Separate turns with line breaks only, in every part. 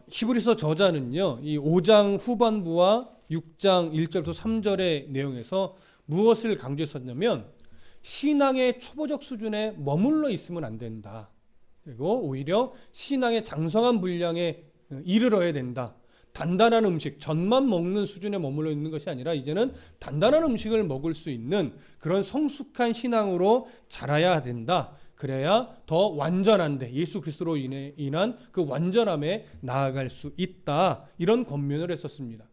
히브리서 저자는요, 이 5장 후반부와 6장 1절부터 3절의 내용에서 무엇을 강조했었냐면 신앙의 초보적 수준에 머물러 있으면 안 된다. 그리고 오히려 신앙의 장성한 분량에 이르러야 된다. 단단한 음식, 전만 먹는 수준에 머물러 있는 것이 아니라 이제는 단단한 음식을 먹을 수 있는 그런 성숙한 신앙으로 자라야 된다. 그래야 더 완전한데 예수 그리스도로 인한 그 완전함에 나아갈 수 있다. 이런 권면을 했었습니다.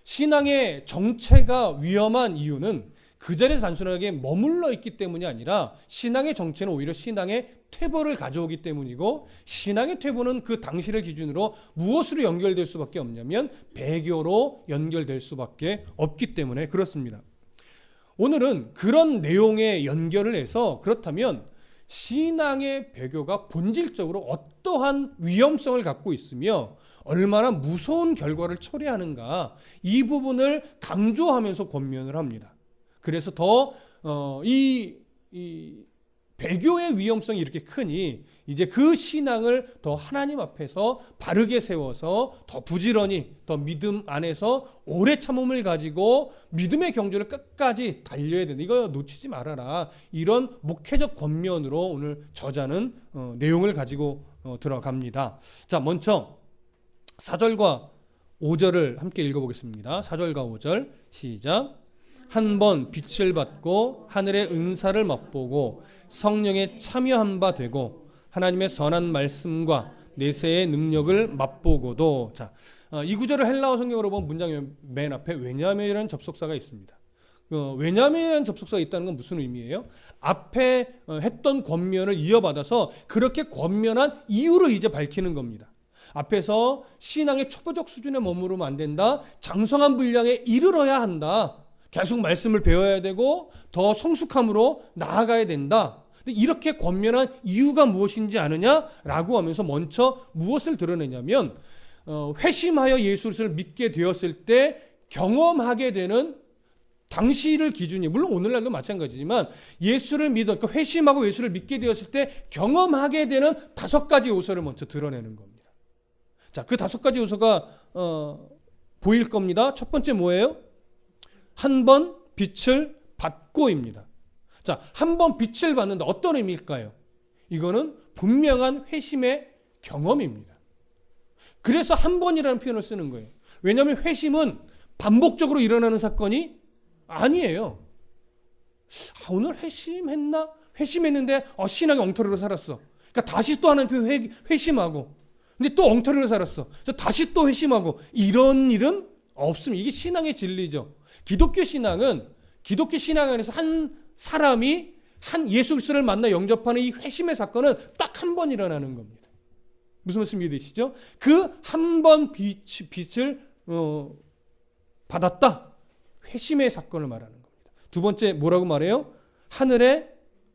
신앙의 정체가 위험한 이유는 그 자리에 단순하게 머물러 있기 때문이 아니라 신앙의 정체는 오히려 신앙의 퇴보를 가져오기 때문이고, 신앙의 퇴보는 그 당시를 기준으로 무엇으로 연결될 수밖에 없냐면 배교로 연결될 수밖에 없기 때문에 그렇습니다. 오늘은 그런 내용에 연결을 해서 그렇다면 신앙의 배교가 본질적으로 어떠한 위험성을 갖고 있으며 얼마나 무서운 결과를 초래하는가, 이 부분을 강조하면서 권면을 합니다. 그래서 더 이 배교의 위험성이 이렇게 크니 이제 그 신앙을 더 하나님 앞에서 바르게 세워서 더 부지런히 더 믿음 안에서 오래 참음을 가지고 믿음의 경주를 끝까지 달려야 된다. 이거 놓치지 말아라. 이런 목회적 권면으로 오늘 저자는 내용을 가지고 들어갑니다. 자, 먼저 4절과 5절을 함께 읽어보겠습니다. 4절과 5절 시작. 한 번 빛을 받고 하늘의 은사를 맛보고 성령에 참여한 바 되고 하나님의 선한 말씀과 내세의 능력을 맛보고도. 자, 이 구절을 헬라어 성경으로 보면 문장 맨 앞에 왜냐하면이라는 접속사가 있습니다. 왜냐하면이라는 접속사가 있다는 건 무슨 의미예요? 앞에 했던 권면을 이어받아서 그렇게 권면한 이유를 이제 밝히는 겁니다. 앞에서 신앙의 초보적 수준에 머무르면 안 된다. 장성한 분량에 이르러야 한다. 계속 말씀을 배워야 되고 더 성숙함으로 나아가야 된다. 근데 이렇게 권면한 이유가 무엇인지 아느냐라고 하면서 먼저 무엇을 드러내냐면 회심하여 예수를 믿게 되었을 때 경험하게 되는 당시를 기준이, 물론 오늘날도 마찬가지지만 예수를 믿어, 그러니까 회심하고 예수를 믿게 되었을 때 경험하게 되는 5가지 요소를 먼저 드러내는 겁니다. 자, 그 5가지 요소가 보일 겁니다. 첫 번째 뭐예요? 한 번 빛을 받고입니다. 자, 한 번 빛을 받는다. 어떤 의미일까요? 이거는 분명한 회심의 경험입니다. 그래서 한 번이라는 표현을 쓰는 거예요. 왜냐하면 회심은 반복적으로 일어나는 사건이 아니에요. 오늘 회심했나? 회심했는데 신앙이 엉터리로 살았어. 그러니까 다시 또 하나님 회심하고, 근데 또 엉터리로 살았어. 다시 또 회심하고, 이런 일은 없습니다. 이게 신앙의 진리죠. 기독교 신앙은 기독교 신앙 안에서 한 사람이 한 예수 그리스도를 만나 영접하는 이 회심의 사건은 딱 한 번 일어나는 겁니다. 무슨 말씀 이해되시죠? 그 한 번 빛을 받았다. 회심의 사건을 말하는 겁니다. 두 번째 뭐라고 말해요? 하늘의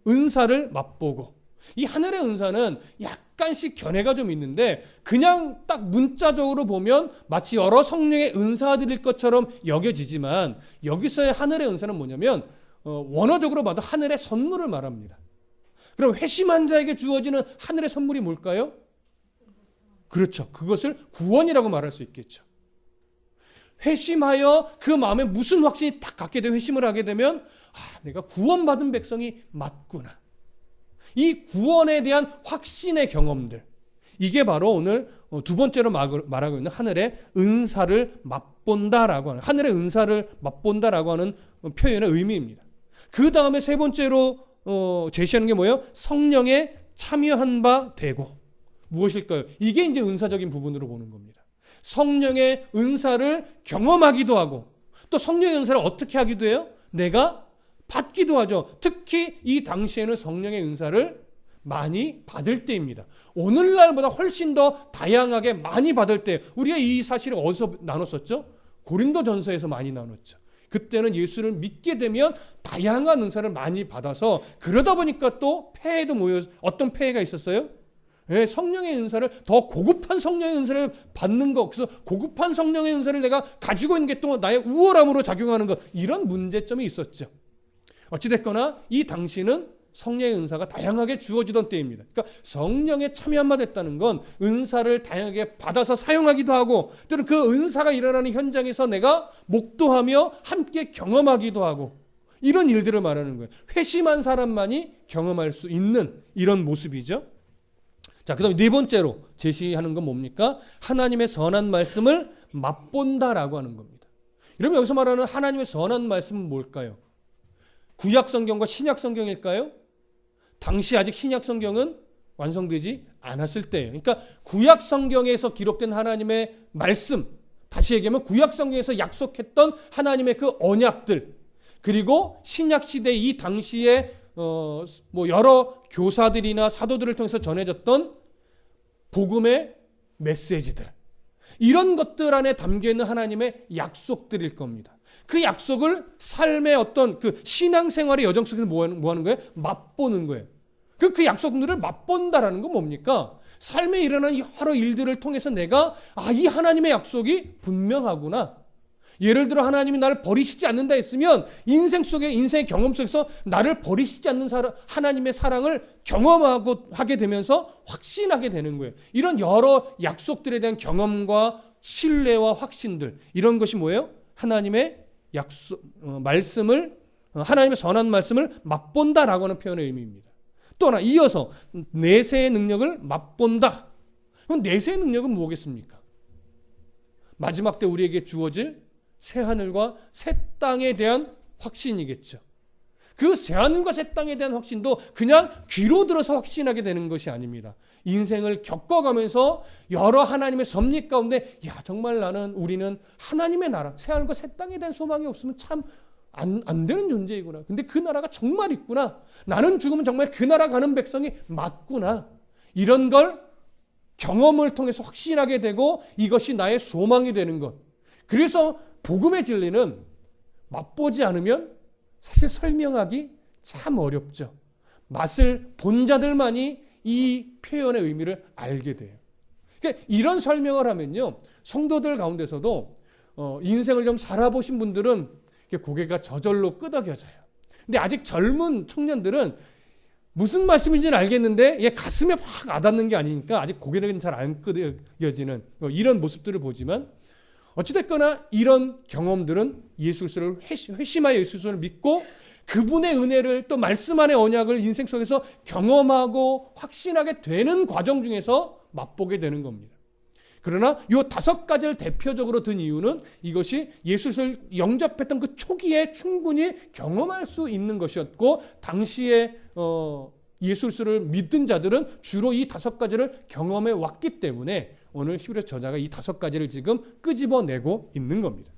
은사를 맛보고. 이 하늘의 은사는 약간씩 견해가 좀 있는데 그냥 딱 문자적으로 보면 마치 여러 성령의 은사들일 것처럼 여겨지지만 여기서의 하늘의 은사는 뭐냐면 원어적으로 봐도 하늘의 선물을 말합니다. 그럼 회심한 자에게 주어지는 하늘의 선물이 뭘까요? 그렇죠. 그것을 구원이라고 말할 수 있겠죠. 회심하여 그 마음에 무슨 확신이 딱 갖게 되고 회심을 하게 되면 내가 구원받은 백성이 맞구나. 이 구원에 대한 확신의 경험들, 이게 바로 오늘 두 번째로 말하고 있는 하늘의 은사를 맛본다라고 하는, 하늘의 은사를 맛본다라고 하는 표현의 의미입니다. 그 다음에 세 번째로 제시하는 게 뭐예요? 성령에 참여한 바 되고. 무엇일까요? 이게 이제 은사적인 부분으로 보는 겁니다. 성령의 은사를 경험하기도 하고, 또 성령의 은사를 어떻게 하기도 해요? 내가 받기도 하죠. 특히 이 당시에는 성령의 은사를 많이 받을 때입니다. 오늘날보다 훨씬 더 다양하게 많이 받을 때, 우리가 이 사실을 어디서 나눴었죠? 고린도전서에서 많이 나눴죠. 그때는 예수를 믿게 되면 다양한 은사를 많이 받아서, 그러다 보니까 또 폐해도 어떤 폐해가 있었어요? 성령의 은사를, 더 고급한 성령의 은사를 받는 것, 그래서 고급한 성령의 은사를 내가 가지고 있는 게 또 나의 우월함으로 작용하는 것, 이런 문제점이 있었죠. 어찌됐거나 이 당시는 성령의 은사가 다양하게 주어지던 때입니다. 그러니까 성령의 참여함만 됐다는 건 은사를 다양하게 받아서 사용하기도 하고 또는 그 은사가 일어나는 현장에서 내가 목도하며 함께 경험하기도 하고 이런 일들을 말하는 거예요. 회심한 사람만이 경험할 수 있는 이런 모습이죠. 자, 그 다음에 네 번째로 제시하는 건 뭡니까? 하나님의 선한 말씀을 맛본다라고 하는 겁니다. 이러면 여기서 말하는 하나님의 선한 말씀은 뭘까요? 구약 성경과 신약 성경일까요? 당시 아직 신약 성경은 완성되지 않았을 때예요. 그러니까 구약 성경에서 기록된 하나님의 말씀, 다시 얘기하면 구약 성경에서 약속했던 하나님의 그 언약들, 그리고 신약 시대 이 당시에 여러 교사들이나 사도들을 통해서 전해졌던 복음의 메시지들, 이런 것들 안에 담겨 있는 하나님의 약속들일 겁니다. 그 약속을 삶의 어떤 그 신앙생활의 여정 속에서 뭐 하는 거예요? 맛보는 거예요. 그 약속들을 맛본다라는 건 뭡니까? 삶에 일어나는 여러 일들을 통해서 내가 이 하나님의 약속이 분명하구나. 예를 들어 하나님이 나를 버리시지 않는다 했으면 인생의 경험 속에서 나를 버리시지 않는 하나님의 사랑을 하게 되면서 확신하게 되는 거예요. 이런 여러 약속들에 대한 경험과 신뢰와 확신들, 이런 것이 뭐예요? 하나님의 말씀을, 하나님의 선한 말씀을 맛본다라고 하는 표현의 의미입니다. 또 하나 이어서 내세의 능력을 맛본다. 그럼 내세의 능력은 뭐겠습니까? 마지막 때 우리에게 주어질 새 하늘과 새 땅에 대한 확신이겠죠. 그 새 하늘과 새 땅에 대한 확신도 그냥 귀로 들어서 확신하게 되는 것이 아닙니다. 인생을 겪어가면서 여러 하나님의 섭리 가운데 정말 우리는 하나님의 나라, 새 하늘과 새 땅에 대한 소망이 없으면 참 안 되는 존재이구나. 근데 그 나라가 정말 있구나. 나는 죽으면 정말 그 나라 가는 백성이 맞구나. 이런 걸 경험을 통해서 확신하게 되고 이것이 나의 소망이 되는 것. 그래서 복음의 진리는 맛보지 않으면 사실 설명하기 참 어렵죠. 맛을 본 자들만이 이 표현의 의미를 알게 돼요. 그러니까 이런 설명을 하면요, 성도들 가운데서도 인생을 좀 살아보신 분들은 고개가 저절로 끄덕여져요. 근데 아직 젊은 청년들은 무슨 말씀인지는 알겠는데 가슴에 확 와닿는 게 아니니까 아직 고개는 잘 안 끄덕여지는 이런 모습들을 보지만, 어찌됐거나 이런 경험들은 예수 그리스도를 회심하여 예수 그리스도를 믿고 그분의 은혜를 또 말씀 안의 언약을 인생 속에서 경험하고 확신하게 되는 과정 중에서 맛보게 되는 겁니다. 그러나 이 5가지를 대표적으로 든 이유는 이것이 예수 그리스도를 영접했던 그 초기에 충분히 경험할 수 있는 것이었고, 당시에 예수 그리스도를 믿은 자들은 주로 이 5가지를 경험해 왔기 때문에 오늘 히브리서 저자가 이 5가지를 지금 끄집어내고 있는 겁니다.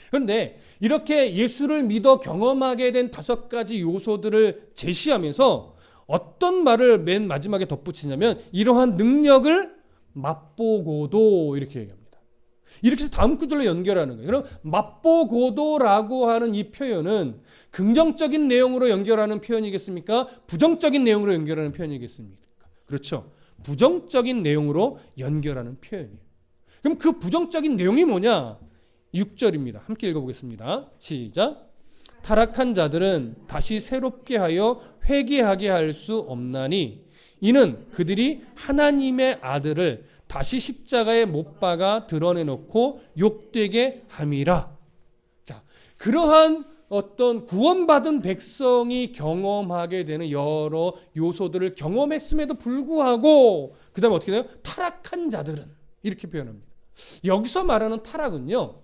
그런데 이렇게 예수를 믿어 경험하게 된 5가지 요소들을 제시하면서 어떤 말을 맨 마지막에 덧붙이냐면, 이러한 능력을 맛보고도, 이렇게 얘기합니다. 이렇게 해서 다음 구절로 연결하는 거예요. 그럼 맛보고도라고 하는 이 표현은 긍정적인 내용으로 연결하는 표현이겠습니까? 부정적인 내용으로 연결하는 표현이겠습니까? 그렇죠. 부정적인 내용으로 연결하는 표현이에요. 그럼 그 부정적인 내용이 뭐냐? 6절입니다. 함께 읽어보겠습니다. 시작. 타락한 자들은 다시 새롭게 하여 회개하게 할 수 없나니 이는 그들이 하나님의 아들을 다시 십자가에 못 박아 드러내놓고 욕되게 함이라. 자, 그러한 어떤 구원받은 백성이 경험하게 되는 여러 요소들을 경험했음에도 불구하고 그 다음에 어떻게 돼요? 타락한 자들은, 이렇게 표현합니다. 여기서 말하는 타락은요,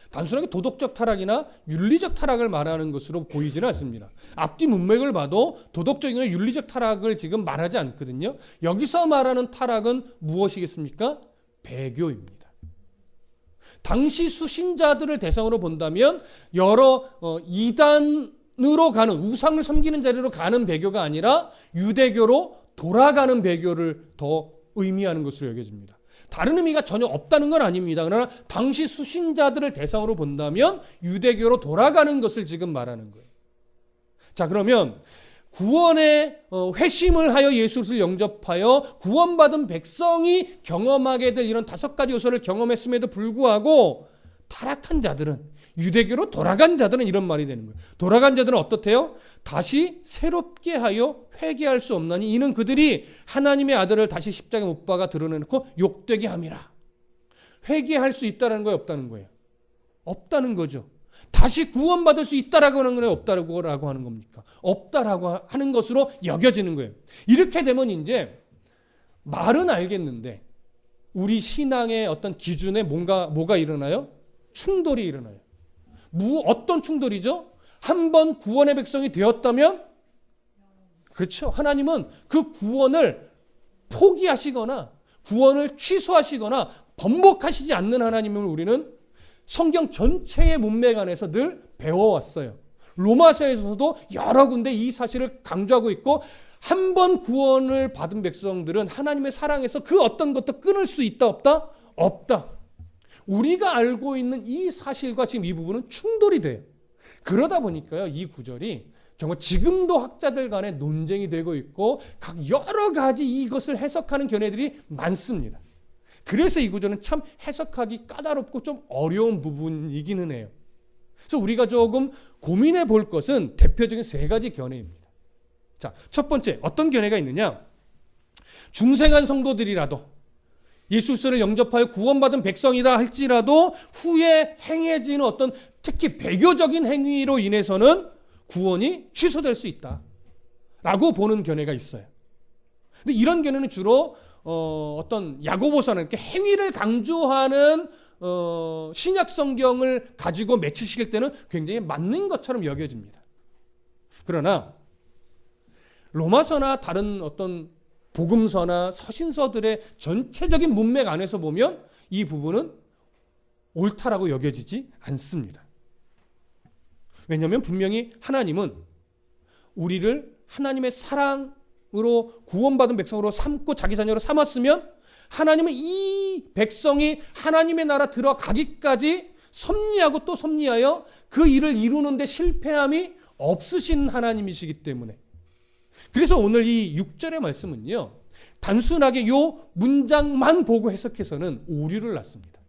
단순하게 도덕적 타락이나 윤리적 타락을 말하는 것으로 보이지는 않습니다. 앞뒤 문맥을 봐도 도덕적이나 윤리적 타락을 지금 말하지 않거든요. 여기서 말하는 타락은 무엇이겠습니까? 배교입니다. 당시 수신자들을 대상으로 본다면 여러 이단으로 가는, 우상을 섬기는 자리로 가는 배교가 아니라 유대교로 돌아가는 배교를 더 의미하는 것으로 여겨집니다. 다른 의미가 전혀 없다는 건 아닙니다. 그러나 당시 수신자들을 대상으로 본다면 유대교로 돌아가는 것을 지금 말하는 거예요. 자, 그러면 구원의 회심을 하여 예수 그리스도를 영접하여 구원받은 백성이 경험하게 될 이런 5가지 요소를 경험했음에도 불구하고 타락한 자들은, 유대교로 돌아간 자들은 이런 말이 되는 거예요. 돌아간 자들은 어떻대요? 다시 새롭게 하여 회개할 수 없나니 이는 그들이 하나님의 아들을 다시 십자가에 못 박아 드러내놓고 욕되게 함이라. 회개할 수 있다는 거예요, 없다는 거예요? 없다는 거죠. 다시 구원받을 수 있다라고 하는 거예요, 없다라고 하는 겁니까? 없다라고 하는 것으로 여겨지는 거예요. 이렇게 되면 이제 말은 알겠는데 우리 신앙의 어떤 기준에 뭐가 일어나요? 충돌이 일어나요. 어떤 충돌이죠? 한번 구원의 백성이 되었다면, 그렇죠. 하나님은 그 구원을 포기하시거나 구원을 취소하시거나 번복하시지 않는 하나님을 우리는 성경 전체의 문맥 안에서 늘 배워왔어요. 로마서에서도 여러 군데 이 사실을 강조하고 있고, 한 번 구원을 받은 백성들은 하나님의 사랑에서 그 어떤 것도 끊을 수 있다 없다? 없다. 우리가 알고 있는 이 사실과 지금 이 부분은 충돌이 돼요. 그러다 보니까요, 이 구절이 정말 지금도 학자들 간에 논쟁이 되고 있고 각 여러 가지 이것을 해석하는 견해들이 많습니다. 그래서 이 구절은 참 해석하기 까다롭고 좀 어려운 부분이기는 해요. 그래서 우리가 조금 고민해 볼 것은 대표적인 세 가지 견해입니다. 자, 첫 번째, 어떤 견해가 있느냐? 중생한 성도들이라도 예수 그리스도를 영접하여 구원받은 백성이다 할지라도 후에 행해지는 어떤 특히 배교적인 행위로 인해서는 구원이 취소될 수 있다라고 보는 견해가 있어요. 근데 이런 견해는 주로 어떤 야고보서는 이렇게 행위를 강조하는 신약 성경을 가지고 맺히실 때는 굉장히 맞는 것처럼 여겨집니다. 그러나 로마서나 다른 어떤 복음서나 서신서들의 전체적인 문맥 안에서 보면 이 부분은 옳다라고 여겨지지 않습니다. 왜냐하면 분명히 하나님은 우리를 하나님의 사랑으로 구원받은 백성으로 삼고 자기 자녀로 삼았으면 하나님은 이 백성이 하나님의 나라 들어가기까지 섭리하고 또 섭리하여 그 일을 이루는데 실패함이 없으신 하나님이시기 때문에, 그래서 오늘 이 6절의 말씀은요, 단순하게 요 문장만 보고 해석해서는 오류를 낳습니다.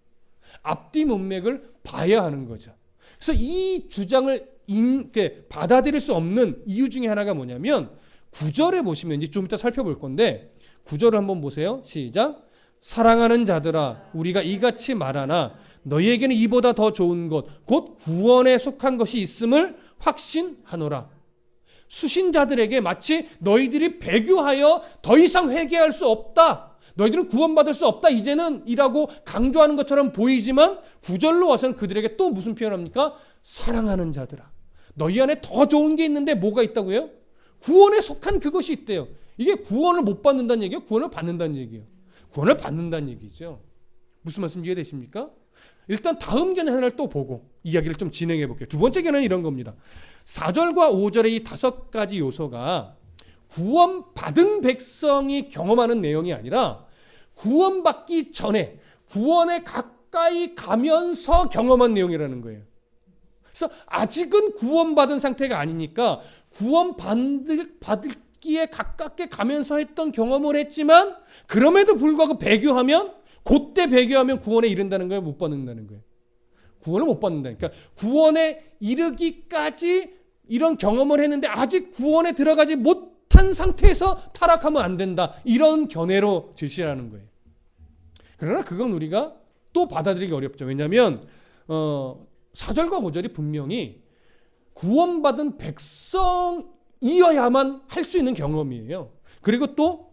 앞뒤 문맥을 봐야 하는 거죠. 그래서 이 주장을 받아들일 수 없는 이유 중에 하나가 뭐냐면 9절에 보시면 이제 좀 이따 살펴볼 건데 9절을 한번 보세요. 시작. 사랑하는 자들아 우리가 이같이 말하나 너희에게는 이보다 더 좋은 것 곧 구원에 속한 것이 있음을 확신하노라. 수신자들에게 마치 너희들이 배교하여 더 이상 회개할 수 없다, 너희들은 구원받을 수 없다 이제는 이라고 강조하는 것처럼 보이지만 9절로 와서는 그들에게 또 무슨 표현합니까? 사랑하는 자들아 너희 안에 더 좋은 게 있는데 뭐가 있다고요? 구원에 속한 그것이 있대요. 이게 구원을 못 받는다는 얘기예요? 구원을 받는다는 얘기예요? 구원을 받는다는 얘기죠. 무슨 말씀 이해되십니까? 일단 다음 견해 하나를 또 보고 이야기를 좀 진행해 볼게요. 두 번째 견해는 이런 겁니다. 4절과 5절의 이 5가지 요소가 구원받은 백성이 경험하는 내용이 아니라 구원받기 전에 구원에 가까이 가면서 경험한 내용이라는 거예요. 그래서 아직은 구원받은 상태가 아니니까 구원받기에 가깝게 가면서 했던 경험을 했지만 그럼에도 불구하고 배교하면, 그때 배교하면 구원에 이른다는 거예요? 못 받는다는 거예요? 구원을 못 받는다니까. 구원에 이르기까지 이런 경험을 했는데 아직 구원에 들어가지 못한 상태에서 타락하면 안 된다. 이런 견해로 제시하는 거예요. 그러나 그건 우리가 또 받아들이기 어렵죠. 왜냐하면 4절과 5절이 분명히 구원받은 백성이어야만 할 수 있는 경험이에요. 그리고 또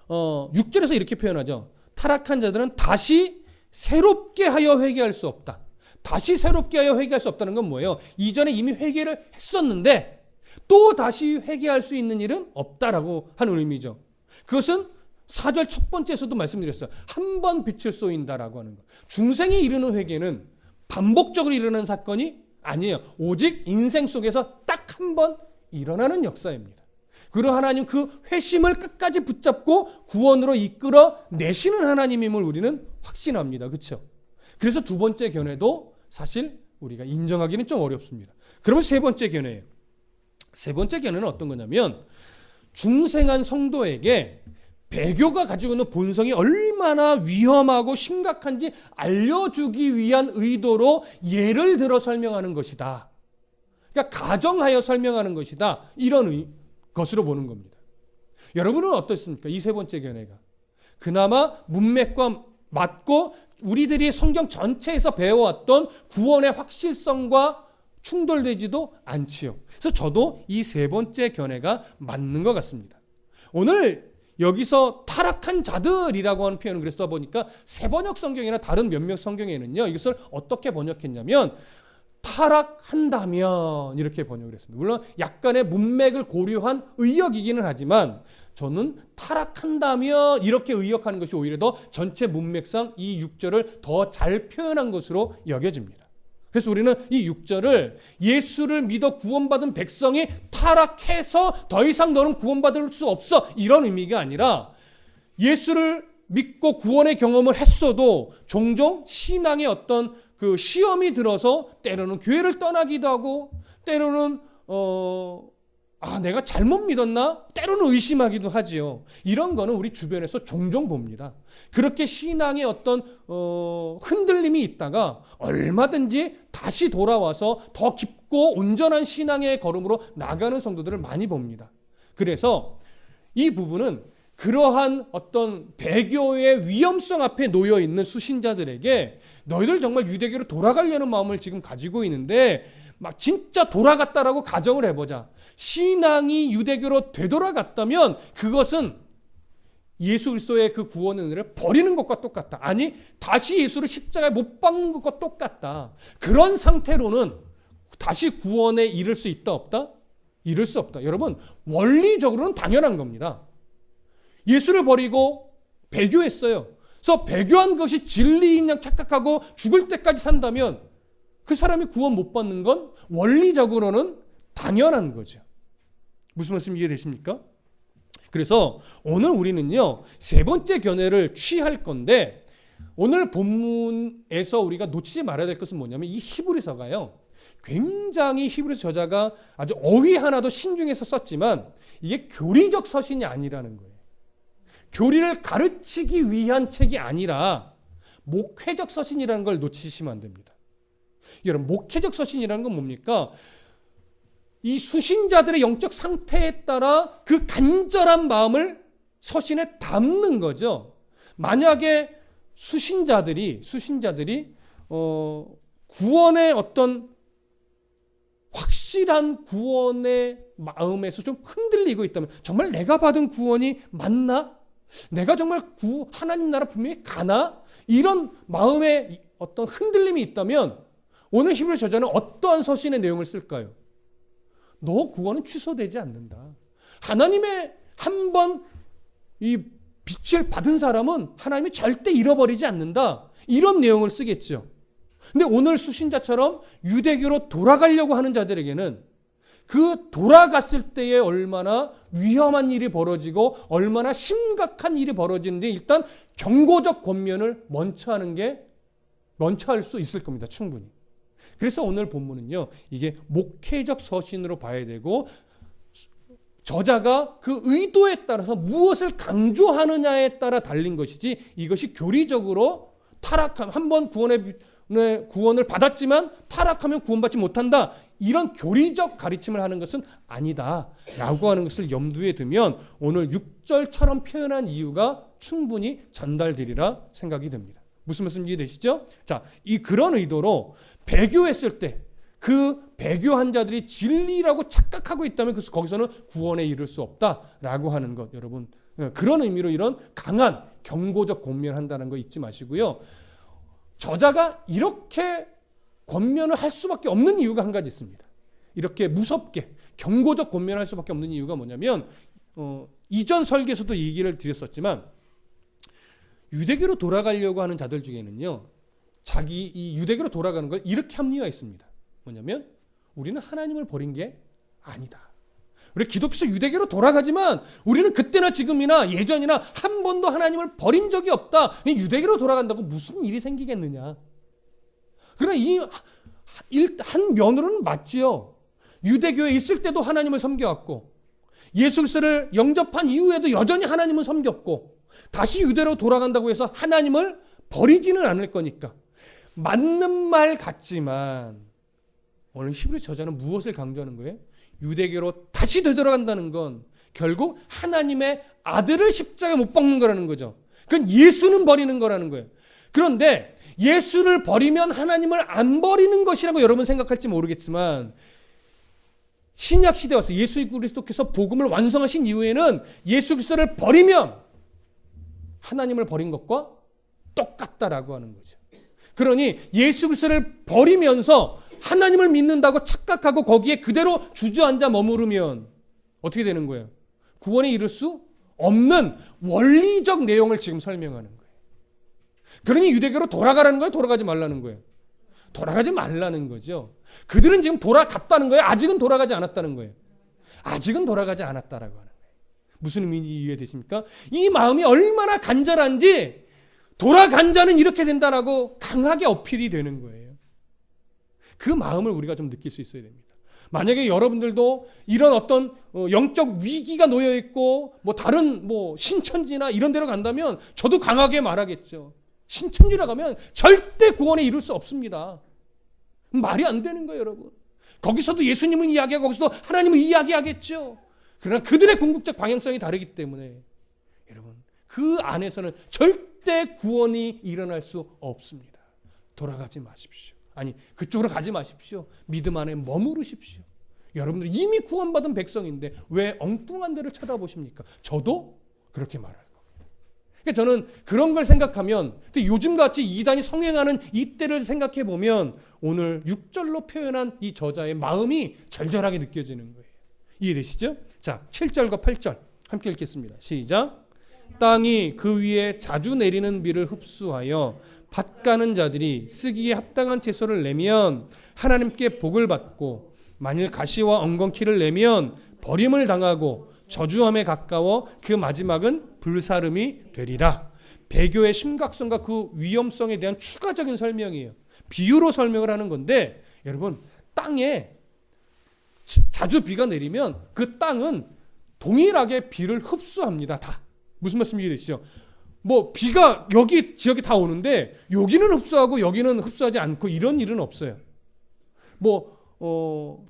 6절에서 이렇게 표현하죠. 타락한 자들은 다시 새롭게 하여 회개할 수 없다. 다시 새롭게 하여 회개할 수 없다는 건 뭐예요? 이전에 이미 회개를 했었는데 또 다시 회개할 수 있는 일은 없다라고 하는 의미죠. 그것은 4절 첫 번째에서도 말씀드렸어요. 한 번 빛을 쏘인다라고 하는 거. 중생이 이루는 회개는 반복적으로 일어나는 사건이 아니에요. 오직 인생 속에서 딱 한 번 일어나는 역사입니다. 그리고 하나님 그 회심을 끝까지 붙잡고 구원으로 이끌어 내시는 하나님임을 우리는 확신합니다. 그렇죠? 그래서 두 번째 견해도 사실 우리가 인정하기는 좀 어렵습니다. 그러면 세 번째 견해예요. 세 번째 견해는 어떤 거냐면 중생한 성도에게 배교가 가지고 있는 본성이 얼마나 위험하고 심각한지 알려주기 위한 의도로 예를 들어 설명하는 것이다. 그러니까 가정하여 설명하는 것이다. 이런 것으로 보는 겁니다. 여러분은 어떻습니까? 이 세 번째 견해가. 그나마 문맥과 맞고 우리들이 성경 전체에서 배워왔던 구원의 확실성과 충돌되지도 않지요. 그래서 저도 이 세 번째 견해가 맞는 것 같습니다. 오늘 여기서 타락한 자들이라고 하는 표현을 그래서 써보니까 새 번역 성경이나 다른 몇몇 성경에는요, 이것을 어떻게 번역했냐면 타락한다면 이렇게 번역을 했습니다. 물론 약간의 문맥을 고려한 의역이기는 하지만 저는 타락한다면 이렇게 의역하는 것이 오히려 더 전체 문맥상 이 6절을 더 잘 표현한 것으로 여겨집니다. 그래서 우리는 이 6절을 예수를 믿어 구원받은 백성이 타락해서 더 이상 너는 구원받을 수 없어 이런 의미가 아니라 예수를 믿고 구원의 경험을 했어도 종종 신앙의 어떤 그 시험이 들어서 때로는 교회를 떠나기도 하고 때로는 내가 잘못 믿었나? 때로는 의심하기도 하지요. 이런 거는 우리 주변에서 종종 봅니다. 그렇게 신앙의 어떤 흔들림이 있다가 얼마든지 다시 돌아와서 더 깊고 온전한 신앙의 걸음으로 나가는 성도들을 많이 봅니다. 그래서 이 부분은 그러한 어떤 배교의 위험성 앞에 놓여 있는 수신자들에게 너희들 정말 유대교로 돌아가려는 마음을 지금 가지고 있는데 막 진짜 돌아갔다라고 가정을 해보자. 신앙이 유대교로 되돌아갔다면 그것은 예수 그리스도의 그 구원의 은혜를 버리는 것과 똑같다. 아니 다시 예수를 십자가에 못 박는 것과 똑같다. 그런 상태로는 다시 구원에 이를 수 있다 없다? 이를 수 없다. 여러분 원리적으로는 당연한 겁니다. 예수를 버리고 배교했어요. 그래서 배교한 것이 진리인 양 착각하고 죽을 때까지 산다면 그 사람이 구원 못 받는 건 원리적으로는 당연한 거죠. 무슨 말씀 이해되십니까? 그래서 오늘 우리는요, 세 번째 견해를 취할 건데 오늘 본문에서 우리가 놓치지 말아야 될 것은 뭐냐면 이 히브리서가요, 굉장히 히브리서 저자가 아주 어휘 하나도 신중해서 썼지만 이게 교리적 서신이 아니라는 거예요. 교리를 가르치기 위한 책이 아니라 목회적 서신이라는 걸 놓치시면 안 됩니다. 여러분, 목회적 서신이라는 건 뭡니까? 이 수신자들의 영적 상태에 따라 그 간절한 마음을 서신에 담는 거죠. 만약에 수신자들이 구원의 어떤 확실한 구원의 마음에서 좀 흔들리고 있다면, 정말 내가 받은 구원이 맞나? 내가 정말 하나님 나라 분명히 가나? 이런 마음에 어떤 흔들림이 있다면 오늘 히브리 저자는 어떠한 서신의 내용을 쓸까요? 너 구원은 취소되지 않는다. 하나님의 한 번 이 빛을 받은 사람은 하나님이 절대 잃어버리지 않는다. 이런 내용을 쓰겠죠. 근데 오늘 수신자처럼 유대교로 돌아가려고 하는 자들에게는 그 돌아갔을 때에 얼마나 위험한 일이 벌어지고 얼마나 심각한 일이 벌어지는데 일단 경고적 권면을 먼저 할 수 있을 겁니다. 충분히. 그래서 오늘 본문은요, 이게 목회적 서신으로 봐야 되고 저자가 그 의도에 따라서 무엇을 강조하느냐에 따라 달린 것이지 이것이 교리적으로 타락함, 한번 구원을 받았지만 타락하면 구원받지 못한다, 이런 교리적 가르침을 하는 것은 아니다 라고 하는 것을 염두에 두면 오늘 6절처럼 표현한 이유가 충분히 전달되리라 생각이 됩니다. 무슨 말씀 이해되시죠? 자, 그런 의도로 배교했을 때 그 배교한 자들이 진리라고 착각하고 있다면 거기서는 구원에 이를 수 없다라고 하는 것, 여러분, 그런 의미로 이런 강한 경고적 권면을 한다는 거 잊지 마시고요. 저자가 이렇게 권면을 할 수밖에 없는 이유가 한 가지 있습니다. 이렇게 무섭게 경고적 권면을 할 수밖에 없는 이유가 뭐냐면 이전 설계에서도 얘기를 드렸었지만 유대교로 돌아가려고 하는 자들 중에는요, 이 유대교로 돌아가는 걸 이렇게 합리화했습니다. 뭐냐면 우리는 하나님을 버린 게 아니다. 우리 기독교에서 유대교로 돌아가지만 우리는 그때나 지금이나 예전이나 한 번도 하나님을 버린 적이 없다. 유대교로 돌아간다고 무슨 일이 생기겠느냐. 그러나 한 면으로는 맞지요. 유대교에 있을 때도 하나님을 섬겨왔고 예수 그리스도를 영접한 이후에도 여전히 하나님은 섬겼고 다시 유대로 돌아간다고 해서 하나님을 버리지는 않을 거니까 맞는 말 같지만 오늘 히브리 저자는 무엇을 강조하는 거예요? 유대교로 다시 되돌아간다는 건 결국 하나님의 아들을 십자가에 못 박는 거라는 거죠. 그건 예수는 버리는 거라는 거예요. 그런데 예수를 버리면 하나님을 안 버리는 것이라고 여러분 생각할지 모르겠지만 신약 시대에 와서 예수 그리스도께서 복음을 완성하신 이후에는 예수 그리스도를 버리면 하나님을 버린 것과 똑같다라고 하는 거죠. 그러니 예수 그리스도를 버리면서 하나님을 믿는다고 착각하고 거기에 그대로 주저앉아 머무르면 어떻게 되는 거예요? 구원에 이를 수 없는 원리적 내용을 지금 설명하는 거예요. 그러니 유대교로 돌아가라는 거예요? 돌아가지 말라는 거예요? 돌아가지 말라는 거죠. 그들은 지금 돌아갔다는 거예요? 아직은 돌아가지 않았다는 거예요? 아직은 돌아가지 않았다라고 하는 거예요. 무슨 의미인지 이해되십니까? 이 마음이 얼마나 간절한지 돌아간 자는 이렇게 된다라고 강하게 어필이 되는 거예요. 그 마음을 우리가 좀 느낄 수 있어야 됩니다. 만약에 여러분들도 이런 어떤 영적 위기가 놓여 있고 다른 신천지나 이런 데로 간다면 저도 강하게 말하겠죠. 신천지로 가면 절대 구원에 이룰 수 없습니다. 말이 안 되는 거예요, 여러분. 거기서도 예수님을 이야기하고 거기서도 하나님을 이야기하겠죠. 그러나 그들의 궁극적 방향성이 다르기 때문에 여러분 그 안에서는 절대 구원이 일어날 수 없습니다. 돌아가지 마십시오. 아니 그쪽으로 가지 마십시오. 믿음 안에 머무르십시오. 여러분들 이미 구원받은 백성인데 왜 엉뚱한 데를 쳐다보십니까? 저도 그렇게 말할 겁니다. 그러니까 저는 그런 걸 생각하면 요즘같이 이단이 성행하는 이때를 생각해 보면 오늘 6절로 표현한 이 저자의 마음이 절절하게 느껴지는 거예요. 이해되시죠? 자, 7절과 8절 함께 읽겠습니다. 시작. 땅이 그 위에 자주 내리는 비를 흡수하여 밭가는 자들이 쓰기에 합당한 채소를 내면 하나님께 복을 받고 만일 가시와 엉겅퀴를 내면 버림을 당하고 저주함에 가까워 그 마지막은 불사름이 되리라. 배교의 심각성과 그 위험성에 대한 추가적인 설명이에요. 비유로 설명을 하는 건데 여러분 땅에 자주 비가 내리면 그 땅은 동일하게 비를 흡수합니다. 다. 무슨 말씀인지 이해되시죠? 비가 여기 지역에 다 오는데 여기는 흡수하고 여기는 흡수하지 않고 이런 일은 없어요.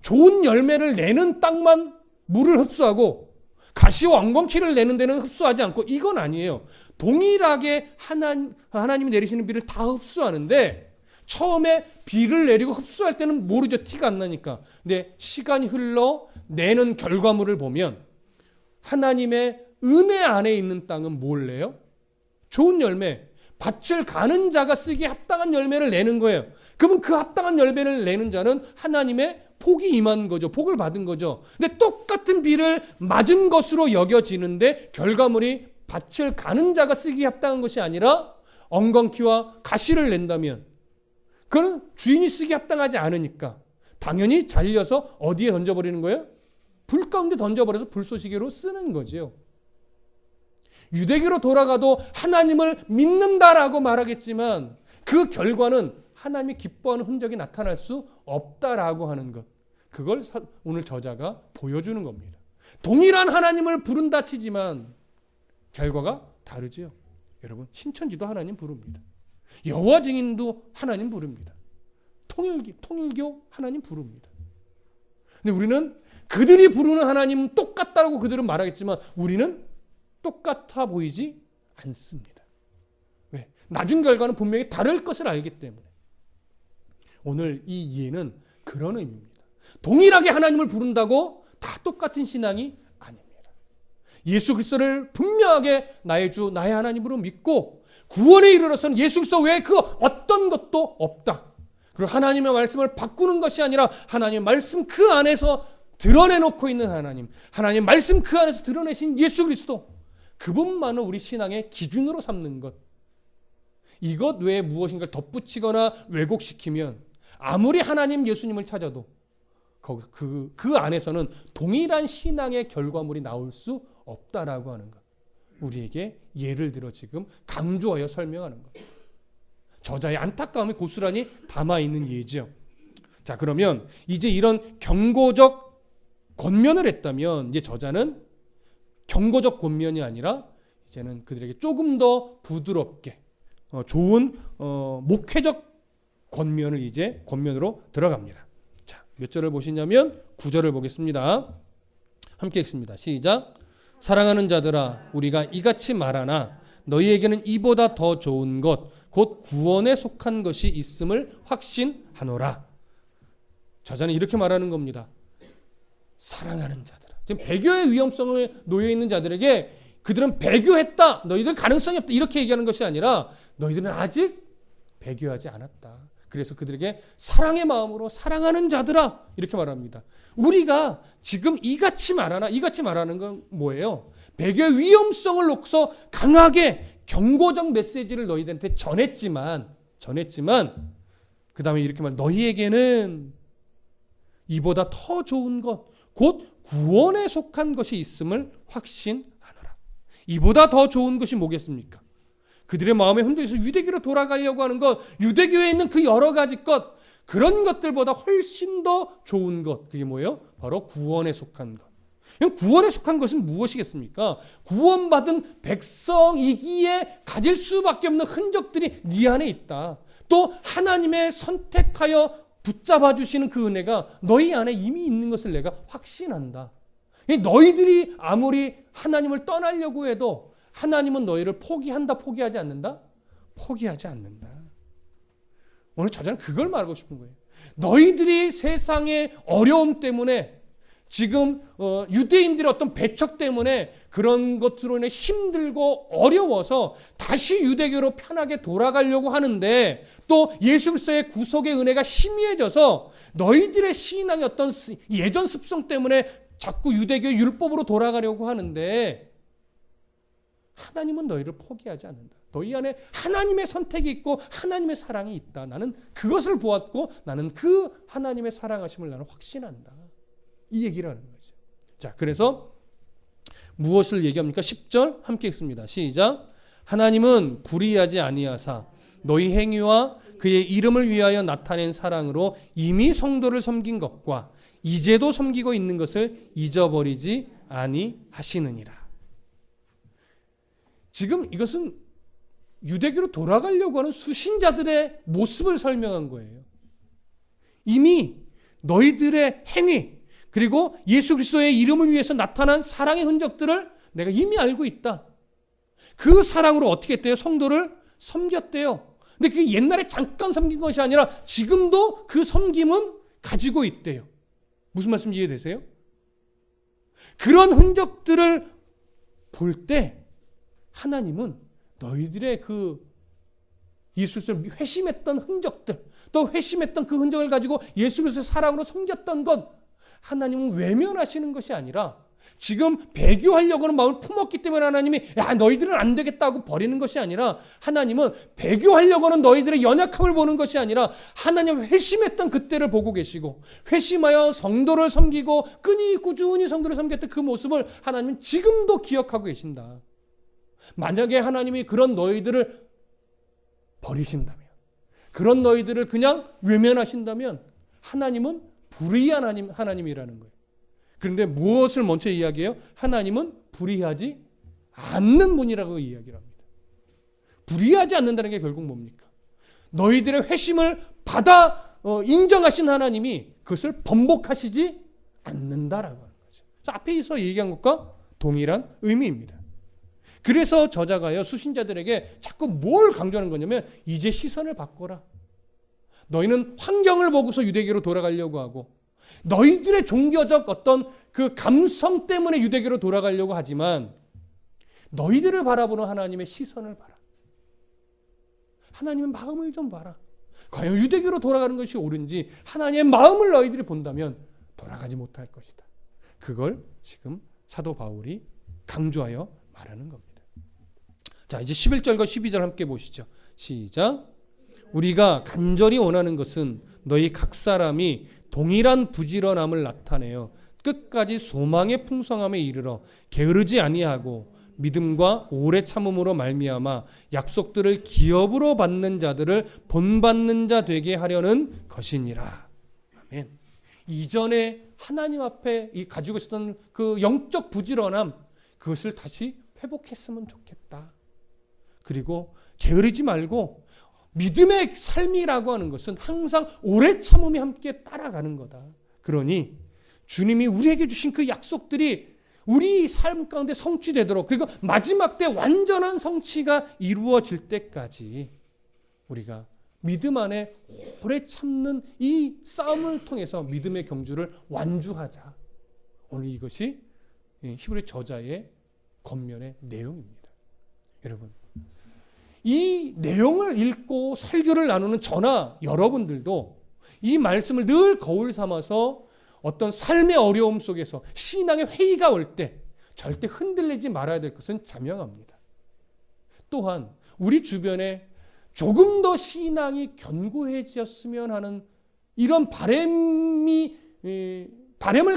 좋은 열매를 내는 땅만 물을 흡수하고 가시와 엉겅퀴를 내는 데는 흡수하지 않고 이건 아니에요. 동일하게 하나님이 내리시는 비를 다 흡수하는데 처음에 비를 내리고 흡수할 때는 모르죠. 티가 안 나니까. 근데 시간이 흘러 내는 결과물을 보면 하나님의 은혜 안에 있는 땅은 뭘 내요? 좋은 열매, 밭을 가는 자가 쓰기에 합당한 열매를 내는 거예요. 그러면 그 합당한 열매를 내는 자는 하나님의 복이 임한 거죠. 복을 받은 거죠. 근데 똑같은 비를 맞은 것으로 여겨지는데 결과물이 밭을 가는 자가 쓰기에 합당한 것이 아니라 엉겅퀴와 가시를 낸다면 그건 주인이 쓰기에 합당하지 않으니까 당연히 잘려서 어디에 던져버리는 거예요? 불 가운데 던져버려서 불쏘시개로 쓰는 거죠. 유대교로 돌아가도 하나님을 믿는다라고 말하겠지만 그 결과는 하나님이 기뻐하는 흔적이 나타날 수 없다라고 하는 것. 그걸 오늘 저자가 보여주는 겁니다. 동일한 하나님을 부른다 치지만 결과가 다르지요. 여러분 신천지도 하나님 부릅니다. 여호와 증인도 하나님 부릅니다. 통일교 하나님 부릅니다. 근데 우리는 그들이 부르는 하나님 똑같다라고 그들은 말하겠지만 우리는 똑같아 보이지 않습니다. 왜? 나중 결과는 분명히 다를 것을 알기 때문에. 오늘 이 이해는 그런 의미입니다. 동일하게 하나님을 부른다고 다 똑같은 신앙이 아닙니다. 예수 그리스도를 분명하게 나의 주, 나의 하나님으로 믿고 구원에 이르러서는 예수 그리스도 외에 그 어떤 것도 없다. 그리고 하나님의 말씀을 바꾸는 것이 아니라 하나님의 말씀 그 안에서 드러내놓고 있는 하나님, 하나님의 말씀 그 안에서 드러내신 예수 그리스도, 그분만을 우리 신앙의 기준으로 삼는 것. 이것 외에 무엇인가를 덧붙이거나 왜곡시키면 아무리 하나님 예수님을 찾아도 그 안에서는 동일한 신앙의 결과물이 나올 수 없다라고 하는 것. 우리에게 예를 들어 지금 강조하여 설명하는 것. 저자의 안타까움이 고스란히 담아있는 예죠. 자, 그러면 이제 이런 경고적 권면을 했다면 이제 저자는 경고적 권면이 아니라 이제는 그들에게 조금 더 부드럽게 좋은 목회적 권면으로 들어갑니다. 자, 몇 절을 보시냐면 9절을 보겠습니다. 함께 읽습니다. 시작. 사랑하는 자들아, 우리가 이같이 말하나 너희에게는 이보다 더 좋은 것, 곧 구원에 속한 것이 있음을 확신하노라. 저자는 이렇게 말하는 겁니다. 사랑하는 자들아. 지금 배교의 위험성에 놓여 있는 자들에게 그들은 배교했다, 너희들은 가능성이 없다, 이렇게 얘기하는 것이 아니라 너희들은 아직 배교하지 않았다. 그래서 그들에게 사랑의 마음으로 사랑하는 자들아, 이렇게 말합니다. 우리가 지금 이같이 말하나, 이같이 말하는 건 뭐예요? 배교의 위험성을 놓고서 강하게 경고적 메시지를 너희들한테 전했지만 그 다음에 이렇게 말, 너희에게는 이보다 더 좋은 것, 곧 구원에 속한 것이 있음을 확신하노라. 이보다 더 좋은 것이 뭐겠습니까? 그들의 마음에 흔들려서 유대교로 돌아가려고 하는 것, 유대교에 있는 그 여러 가지 것, 그런 것들보다 훨씬 더 좋은 것, 그게 뭐예요? 바로 구원에 속한 것. 구원에 속한 것은 무엇이겠습니까? 구원받은 백성이기에 가질 수밖에 없는 흔적들이 네 안에 있다. 또 하나님의 선택하여 붙잡아 주시는 그 은혜가 너희 안에 이미 있는 것을 내가 확신한다. 너희들이 아무리 하나님을 떠나려고 해도 하나님은 너희를 포기하지 않는다? 포기하지 않는다. 오늘 저자는 그걸 말하고 싶은 거예요. 너희들이 세상의 어려움 때문에 지금 유대인들의 어떤 배척 때문에 그런 것으로 인해 힘들고 어려워서 다시 유대교로 편하게 돌아가려고 하는데, 또 예수 그리스도의 구속의 은혜가 희미해져서 너희들의 신앙의 어떤 예전 습성 때문에 자꾸 유대교 율법으로 돌아가려고 하는데, 하나님은 너희를 포기하지 않는다. 너희 안에 하나님의 선택이 있고 하나님의 사랑이 있다. 나는 그것을 보았고 나는 그 하나님의 사랑하심을 나는 확신한다. 이 얘기를 하는 거죠. 자, 그래서 무엇을 얘기합니까? 10절 함께 읽습니다. 시작. 하나님은 불의하지 아니하사 너희 행위와 그의 이름을 위하여 나타낸 사랑으로 이미 성도를 섬긴 것과 이제도 섬기고 있는 것을 잊어버리지 아니하시느니라. 지금 이것은 유대교로 돌아가려고 하는 수신자들의 모습을 설명한 거예요. 이미 너희들의 행위, 그리고 예수 그리스도의 이름을 위해서 나타난 사랑의 흔적들을 내가 이미 알고 있다. 그 사랑으로 어떻게 했대요? 성도를 섬겼대요. 근데 그게 옛날에 잠깐 섬긴 것이 아니라 지금도 그 섬김은 가지고 있대요. 무슨 말씀 이해되세요? 그런 흔적들을 볼 때 하나님은 너희들의 그 예수 그리스도를 회심했던 흔적들, 또 회심했던 그 흔적을 가지고 예수 그리스도의 사랑으로 섬겼던 것, 하나님은 외면하시는 것이 아니라 지금 배교하려고 하는 마음을 품었기 때문에 하나님이 야 너희들은 안 되겠다고 버리는 것이 아니라, 하나님은 배교하려고 하는 너희들의 연약함을 보는 것이 아니라 하나님 회심했던 그때를 보고 계시고, 회심하여 성도를 섬기고 꾸준히 성도를 섬겼던 그 모습을 하나님은 지금도 기억하고 계신다. 만약에 하나님이 그런 너희들을 버리신다면, 그런 너희들을 그냥 외면하신다면 하나님은 불의한 하나님이라는 거예요. 그런데 무엇을 먼저 이야기해요? 하나님은 불의하지 않는 분이라고 이야기를 합니다. 불의하지 않는다는 게 결국 뭡니까? 너희들의 회심을 받아 인정하신 하나님이 그것을 번복하시지 않는다라고 하는 거죠. 그래서 앞에서 얘기한 것과 동일한 의미입니다. 그래서 저자가요, 수신자들에게 자꾸 뭘 강조하는 거냐면, 이제 시선을 바꿔라. 너희는 환경을 보고서 유대교로 돌아가려고 하고, 너희들의 종교적 어떤 그 감성 때문에 유대교로 돌아가려고 하지만, 너희들을 바라보는 하나님의 시선을 봐라. 하나님의 마음을 좀 봐라. 과연 유대교로 돌아가는 것이 옳은지 하나님의 마음을 너희들이 본다면 돌아가지 못할 것이다. 그걸 지금 사도 바울이 강조하여 말하는 겁니다. 자, 이제 11절과 12절 함께 보시죠. 시작. 우리가 간절히 원하는 것은 너희 각 사람이 동일한 부지런함을 나타내어 끝까지 소망의 풍성함에 이르러 게으르지 아니하고 믿음과 오래 참음으로 말미암아 약속들을 기업으로 받는 자들을 본받는 자 되게 하려는 것이니라. 아멘. 이전에 하나님 앞에 가지고 있었던 그 영적 부지런함, 그것을 다시 회복했으면 좋겠다. 그리고 게으르지 말고 믿음의 삶이라고 하는 것은 항상 오래 참음이 함께 따라가는 거다. 그러니 주님이 우리에게 주신 그 약속들이 우리 삶 가운데 성취되도록, 그리고 마지막 때 완전한 성취가 이루어질 때까지 우리가 믿음 안에 오래 참는 이 싸움을 통해서 믿음의 경주를 완주하자. 오늘 이것이 히브리 저자의 권면의 내용입니다. 여러분, 이 내용을 읽고 설교를 나누는 저나 여러분들도 이 말씀을 늘 거울 삼아서 어떤 삶의 어려움 속에서 신앙의 회의가 올 때 절대 흔들리지 말아야 될 것은 자명합니다. 또한 우리 주변에 조금 더 신앙이 견고해졌으면 하는 이런 바람을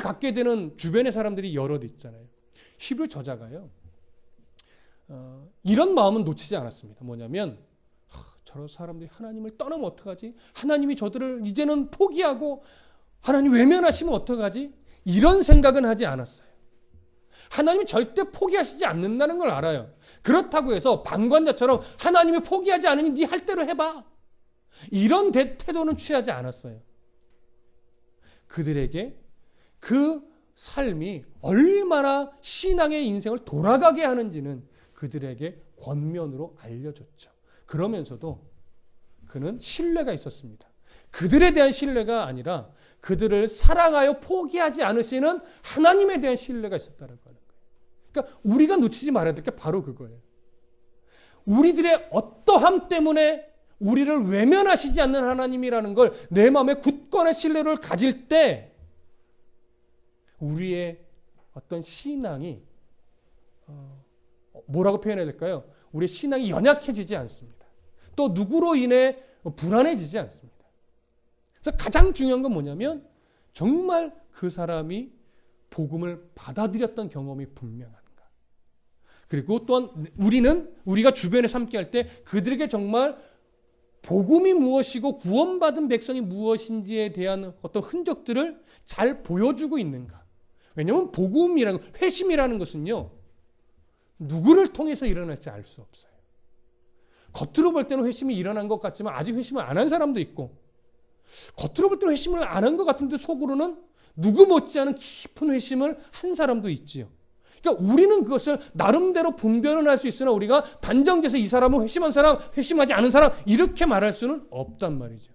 갖게 되는 주변의 사람들이 여럿 있잖아요. 히브리 저자가요, 이런 마음은 놓치지 않았습니다. 뭐냐면 저런 사람들이 하나님을 떠나면 어떡하지? 하나님이 저들을 이제는 포기하고 하나님 외면하시면 어떡하지? 이런 생각은 하지 않았어요. 하나님이 절대 포기하시지 않는다는 걸 알아요. 그렇다고 해서 방관자처럼 하나님이 포기하지 않으니 네 할 대로 해봐. 이런 태도는 취하지 않았어요. 그들에게 그 삶이 얼마나 신앙의 인생을 돌아가게 하는지는 그들에게 권면으로 알려줬죠. 그러면서도 그는 신뢰가 있었습니다. 그들에 대한 신뢰가 아니라 그들을 사랑하여 포기하지 않으시는 하나님에 대한 신뢰가 있었다는 거예요. 그러니까 우리가 놓치지 말아야 될 게 바로 그거예요. 우리들의 어떠함 때문에 우리를 외면하시지 않는 하나님이라는 걸 내 마음에 굳건한 신뢰를 가질 때 우리의 어떤 신앙이 뭐라고 표현해야 될까요? 우리의 신앙이 연약해지지 않습니다. 또 누구로 인해 불안해지지 않습니다. 그래서 가장 중요한 건 뭐냐면 정말 그 사람이 복음을 받아들였던 경험이 분명한가. 그리고 또한 우리가 주변에서 함께 할 때 그들에게 정말 복음이 무엇이고 구원받은 백성이 무엇인지에 대한 어떤 흔적들을 잘 보여주고 있는가. 왜냐하면 복음이라는, 회심이라는 것은요, 누구를 통해서 일어날지 알 수 없어요. 겉으로 볼 때는 회심이 일어난 것 같지만 아직 회심을 안 한 사람도 있고, 겉으로 볼 때는 회심을 안 한 것 같은데 속으로는 누구 못지않은 깊은 회심을 한 사람도 있지요. 그러니까 우리는 그것을 나름대로 분별은 할 수 있으나 우리가 단정지어서 이 사람은 회심한 사람, 회심하지 않은 사람 이렇게 말할 수는 없단 말이죠.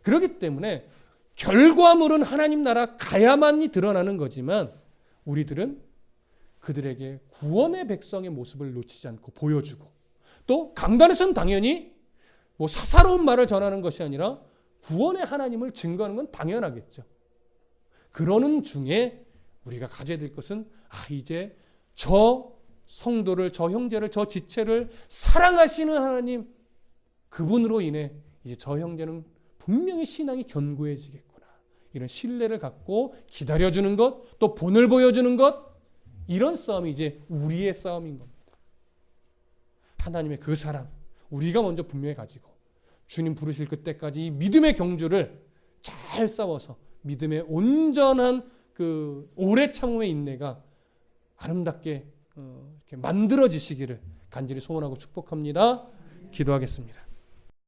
그렇기 때문에 결과물은 하나님 나라 가야만이 드러나는 거지만 우리들은 그들에게 구원의 백성의 모습을 놓치지 않고 보여주고, 또 강단에서는 당연히 뭐 사사로운 말을 전하는 것이 아니라 구원의 하나님을 증거하는 건 당연하겠죠. 그러는 중에 우리가 가져야 될 것은 이제 저 성도를, 저 형제를, 저 지체를 사랑하시는 하나님, 그분으로 인해 이제 저 형제는 분명히 신앙이 견고해지겠구나. 이런 신뢰를 갖고 기다려주는 것, 또 본을 보여주는 것, 이런 싸움이 이제 우리의 싸움인 겁니다. 하나님의 그 사랑, 우리가 먼저 분명히 가지고 주님 부르실 그때까지 이 믿음의 경주를 잘 싸워서 믿음의 온전한 그 오래 참음의 인내가 아름답게 이렇게 만들어지시기를 간절히 소원하고 축복합니다. 기도하겠습니다.